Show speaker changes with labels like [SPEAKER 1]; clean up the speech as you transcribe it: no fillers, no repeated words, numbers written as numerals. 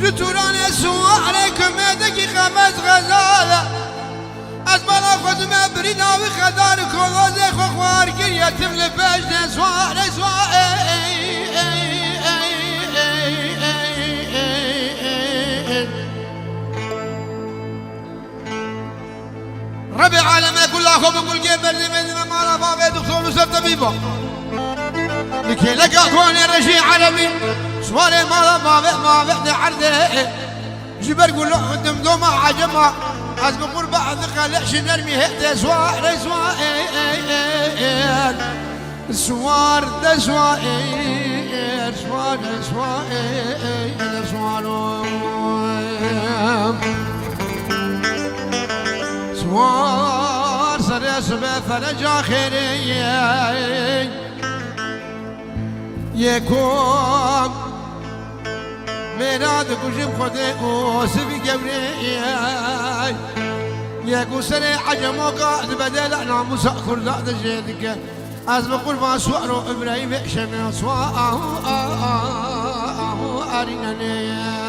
[SPEAKER 1] جتوران سواركم يدك خمس غزالة أزبال أخذ مبرنا وخدار كوزي خوار كريتم لبجن سوار ربي عالمي كل أخو بقول كيف بردي من مالا بابي دكتور وسف طبيبه لكي لك أكون رشي عالمي سوالي مالا ما بعد عرضه جبر قول له قدم دوما عجمه از بقول بعض خلعش نرمي هدى سوار سوار ده سوار سوار سر سبه فرجا خيري يكون میراد کجیم خودی اوسفی گوری یکو سر عجم و قاد بدل ناموس کرداد جدک از بقول ما سوارو ابراهیم شنا سواه آرینه